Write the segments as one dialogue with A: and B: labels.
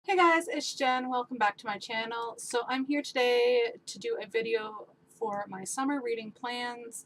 A: Hey guys, it's Jen. Welcome back to my channel. So I'm here today to do a video for my summer reading plans.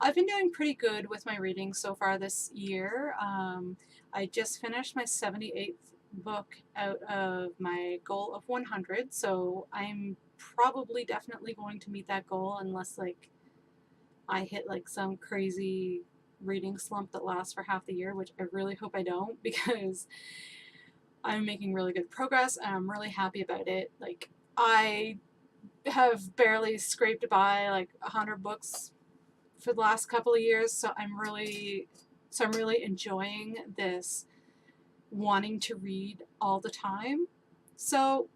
A: I've been doing pretty good with my reading so far this year. I just finished my 78th book out of my goal of 100, so I'm probably definitely going to meet that goal unless I hit some crazy reading slump that lasts for half the year, which I really hope I don't because I'm making really good progress and I'm really happy about it. I have barely scraped by 100 books for the last couple of years, so I'm really enjoying this wanting to read all the time. So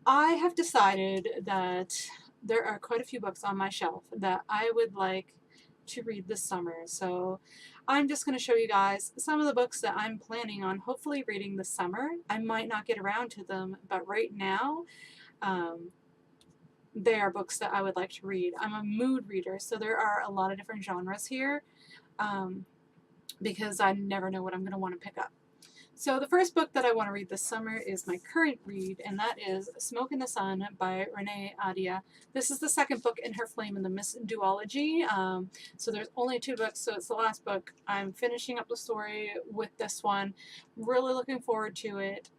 A: I have decided that there are quite a few books on my shelf that I would like to read this summer. So I'm just going to show you guys some of the books that I'm planning on hopefully reading this summer. I might not get around to them, but right now they are books that I would like to read. I'm a mood reader, so there are a lot of different genres here because I never know what I'm going to want to pick up. So the first book that I want to read this summer is my current read, and that is Smoke in the Sun by Renee Adia. This is the second book in her Flame in the Mist duology. So there's only 2 books, so it's the last book. I'm finishing up the story with this one. Really looking forward to it.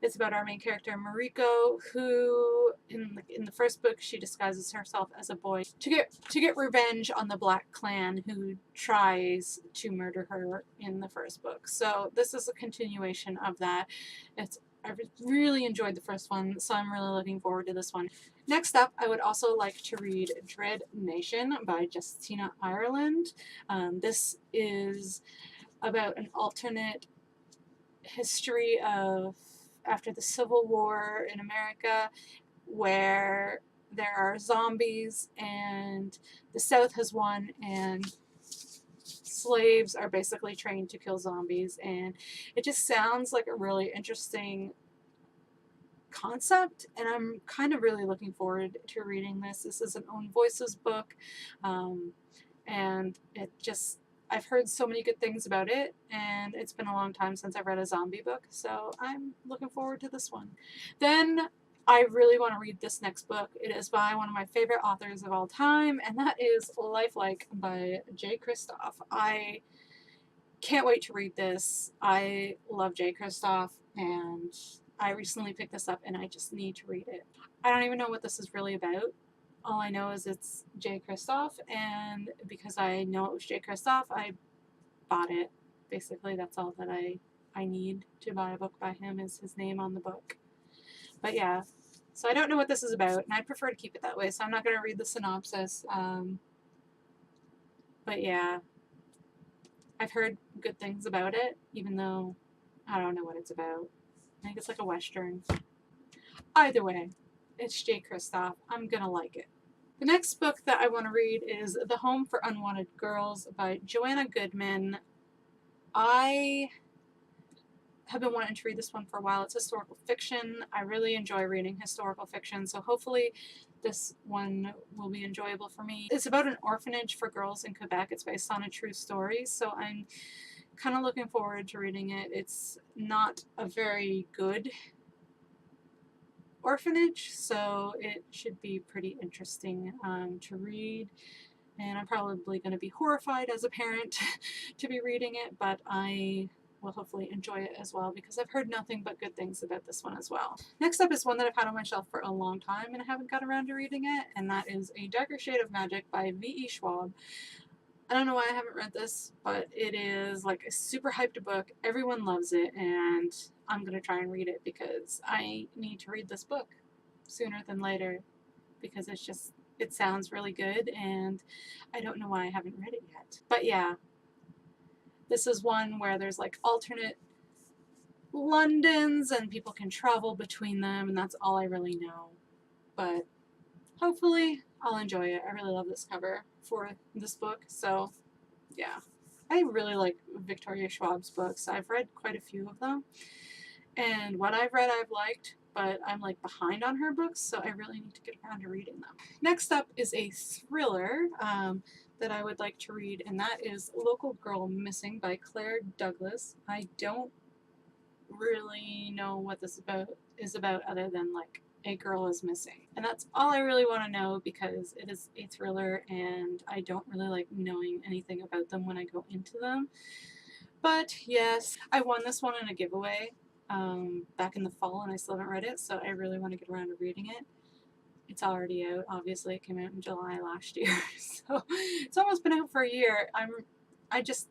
A: It's about our main character, Mariko, who in the first book she disguises herself as a boy to get revenge on the Black Clan who tries to murder her in the first book. So this is a continuation of that. I really enjoyed the first one, so I'm really looking forward to this one. Next up, I would also like to read Dread Nation by Justina Ireland. This is about an alternate history of after the Civil War in America, where there are zombies and the South has won and slaves are basically trained to kill zombies, and it just sounds like a really interesting concept, and I'm kind of really looking forward to reading this. This is an Own Voices book, and I've heard so many good things about it, and it's been a long time since I've read a zombie book, so I'm looking forward to this one. Then I really want to read this next book. It is by one of my favorite authors of all time, and that is Lifelike by Kristoff. I can't wait to read this. I love Kristoff, and I recently picked this up, and I just need to read it. I don't even know what this is really about. All I know is it's Kristoff, and because I know it was Kristoff, I bought it. Basically, that's all that I need to buy a book by him is his name on the book. But yeah, so I don't know what this is about, and I'd prefer to keep it that way, so I'm not going to read the synopsis. But yeah, I've heard good things about it, even though I don't know what it's about. I think it's like a Western. Either way, it's Kristoff. I'm going to like it. The next book that I want to read is The Home for Unwanted Girls by Joanna Goodman. I have been wanting to read this one for a while. It's historical fiction. I really enjoy reading historical fiction, so hopefully this one will be enjoyable for me. It's about an orphanage for girls in Quebec. It's based on a true story, so I'm kind of looking forward to reading it. It's not a very good orphanage, so it should be pretty interesting to read, and I'm probably going to be horrified as a parent to be reading it, but I will hopefully enjoy it as well because I've heard nothing but good things about this one as well. Next up is one that I've had on my shelf for a long time and I haven't got around to reading it, and that is A Darker Shade of Magic by V.E. Schwab. I don't know why I haven't read this, but it is like a super hyped book. Everyone loves it, and I'm going to try and read it because I need to read this book sooner than later because it sounds really good, and I don't know why I haven't read it yet. But yeah, this is one where there's like alternate Londons and people can travel between them, and that's all I really know. But hopefully I'll enjoy it. I really love this cover for this book, so yeah. I really like Victoria Schwab's books. I've read quite a few of them, and what I've read I've liked, but I'm like behind on her books, so I really need to get around to reading them. Next up is a thriller that I would like to read, and that is Local Girl Missing by Claire Douglas. I don't really know what this is about other than like a girl is missing. And that's all I really want to know because it is a thriller and I don't really like knowing anything about them when I go into them. But yes, I won this one in a giveaway back in the fall and I still haven't read it, so I really want to get around to reading it. It's already out. Obviously, it came out in July last year, so it's almost been out for a year. I just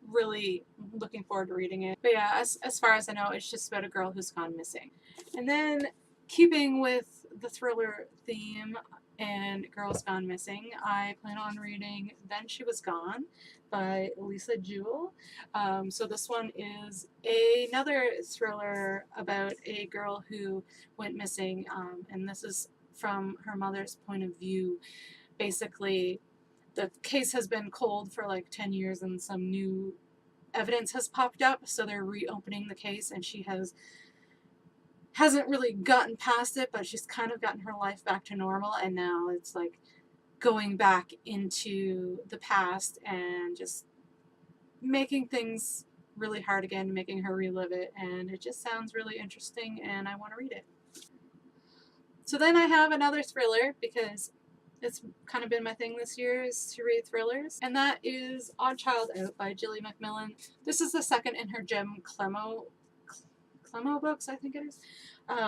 A: really looking forward to reading it. But yeah, as far as I know, it's just about a girl who's gone missing. And then, keeping with the thriller theme and Girls Gone Missing, I plan on reading Then She Was Gone by Lisa Jewell. So this one is another thriller about a girl who went missing, and this is from her mother's point of view. Basically, the case has been cold for like 10 years and some new evidence has popped up, so they're reopening the case, and she hasn't really gotten past it, but she's kind of gotten her life back to normal, and now it's like going back into the past and just making things really hard again, making her relive it, and it just sounds really interesting and I want to read it. So then I have another thriller because it's kind of been my thing this year is to read thrillers, and that is Odd Child Out by Jilly McMillan. This is the second in her Jim Clemo books, I think it is.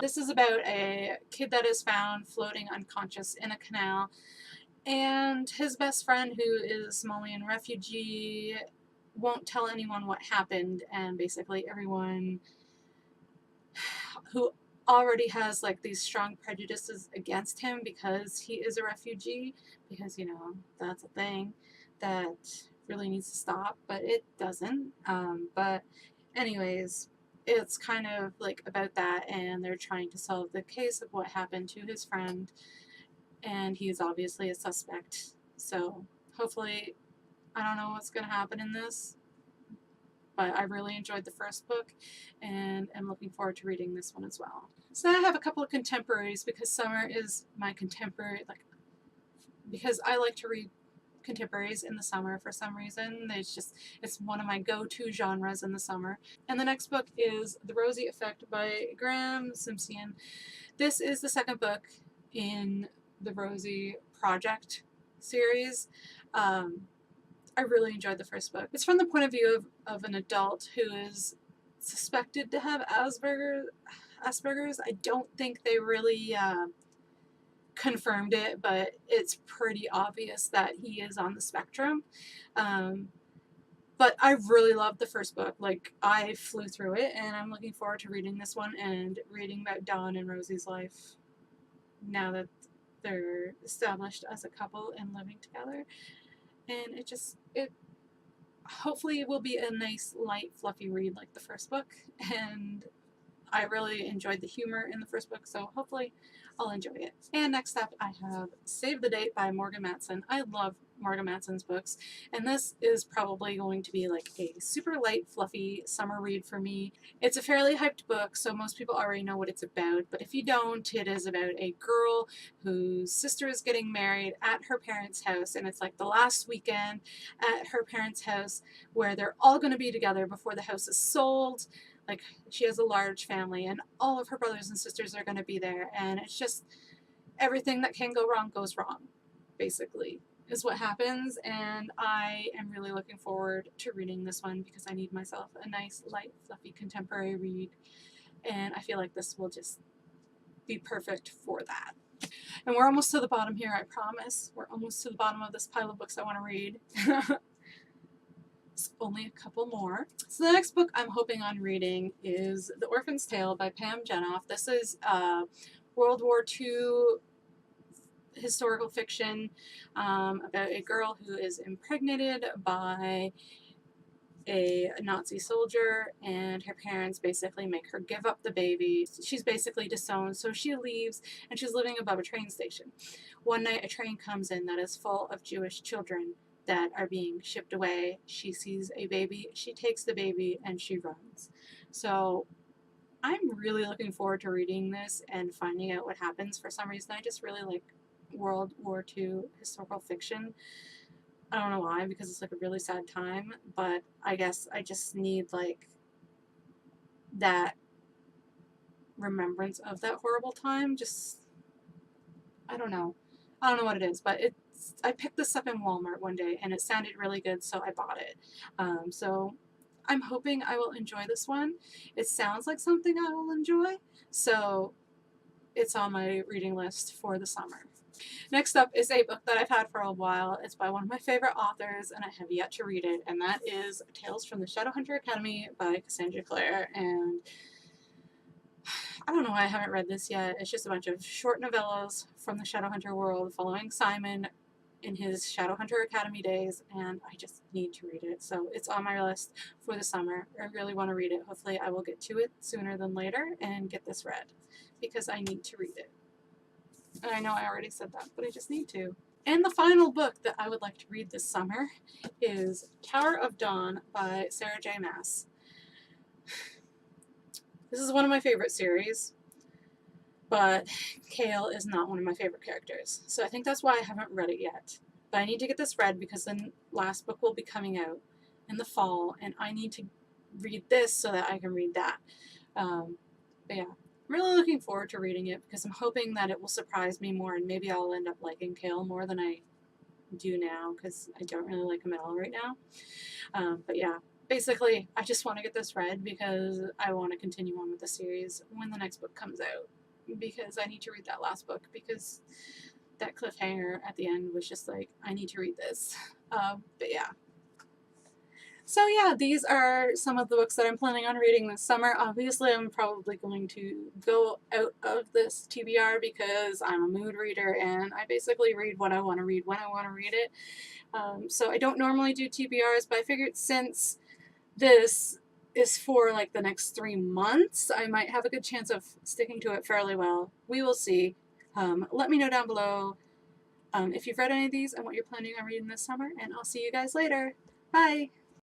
A: This is about a kid that is found floating unconscious in a canal, and his best friend, who is a Somalian refugee, won't tell anyone what happened, and basically everyone who already has like these strong prejudices against him because he is a refugee, because that's a thing that really needs to stop, but it doesn't. But anyways, it's kind of like about that, and they're trying to solve the case of what happened to his friend, and he's obviously a suspect. So hopefully, I don't know what's going to happen in this, but I really enjoyed the first book and am looking forward to reading this one as well. So now I have a couple of contemporaries because summer is my contemporary, because I like to read contemporaries in the summer for some reason. It's one of my go-to genres in the summer. And the next book is The Rosie Effect by Graham Simpson. This is the second book in the Rosie Project series. I really enjoyed the first book. It's from the point of view of an adult who is suspected to have Asperger's. I don't think they really confirmed it, but it's pretty obvious that he is on the spectrum. But I really loved the first book. Like, I flew through it, and I'm looking forward to reading this one and reading about Dawn and Rosie's life now that they're established as a couple and living together. And it hopefully will be a nice, light, fluffy read like the first book. And I really enjoyed the humor in the first book, so hopefully I'll enjoy it. And next up, I have Save the Date by Morgan Matson. I love Morgan Matson's books, and this is probably going to be like a super light, fluffy summer read for me. It's a fairly hyped book, so most people already know what it's about, but if you don't, it is about a girl whose sister is getting married at her parents' house, and it's like the last weekend at her parents' house where they're all going to be together before the house is sold. Like, she has a large family, and all of her brothers and sisters are going to be there, and it's just everything that can go wrong goes wrong, basically, is what happens, and I am really looking forward to reading this one because I need myself a nice, light, fluffy contemporary read, and I feel like this will just be perfect for that. And we're almost to the bottom here, I promise. We're almost to the bottom of this pile of books I want to read. Only a couple more. So the next book I'm hoping on reading is The Orphans Tale by Pam Jenoff. This is World War II historical fiction about a girl who is impregnated by a Nazi soldier, and her parents basically make her give up the baby. She's basically disowned, so she leaves, and she's living above a train station. One night a train comes in that is full of Jewish children that are being shipped away. She sees a baby, she takes the baby, and she runs. So I'm really looking forward to reading this and finding out what happens. For some reason, I just really like World War II historical fiction. I don't know why, because it's like a really sad time, but I guess I just need like that remembrance of that horrible time. Just, I don't know. I don't know what it is, but I picked this up in Walmart one day and it sounded really good, so I bought it. So I'm hoping I will enjoy this one. It sounds like something I will enjoy, so it's on my reading list for the summer. Next up is a book that I've had for a while. It's by one of my favorite authors, and I have yet to read it, and that is Tales from the Shadowhunter Academy by Cassandra Clare. And I don't know why I haven't read this yet. It's just a bunch of short novellas from the Shadowhunter world following Simon in his Shadowhunter Academy days, and I just need to read it. So it's on my list for the summer. I really want to read it. Hopefully I will get to it sooner than later and get this read, because I need to read it. And I know I already said that, but I just need to. And the final book that I would like to read this summer is Tower of Dawn by Sarah J. Maas. This is one of my favorite series, but Kale is not one of my favorite characters. So I think that's why I haven't read it yet. But I need to get this read because the last book will be coming out in the fall, and I need to read this so that I can read that. But yeah, I'm really looking forward to reading it because I'm hoping that it will surprise me more, and maybe I'll end up liking Kale more than I do now because I don't really like him at all right now. But yeah. Basically, I just want to get this read because I want to continue on with the series when the next book comes out, because I need to read that last book, because that cliffhanger at the end was just like, I need to read this. But yeah. So yeah, these are some of the books that I'm planning on reading this summer. Obviously, I'm probably going to go out of this TBR because I'm a mood reader and I basically read what I want to read when I want to read it. So I don't normally do TBRs, but I figured since this is for like the next 3 months, I might have a good chance of sticking to it fairly well. We will see. Let me know down below if you've read any of these and what you're planning on reading this summer, and I'll see you guys later. Bye!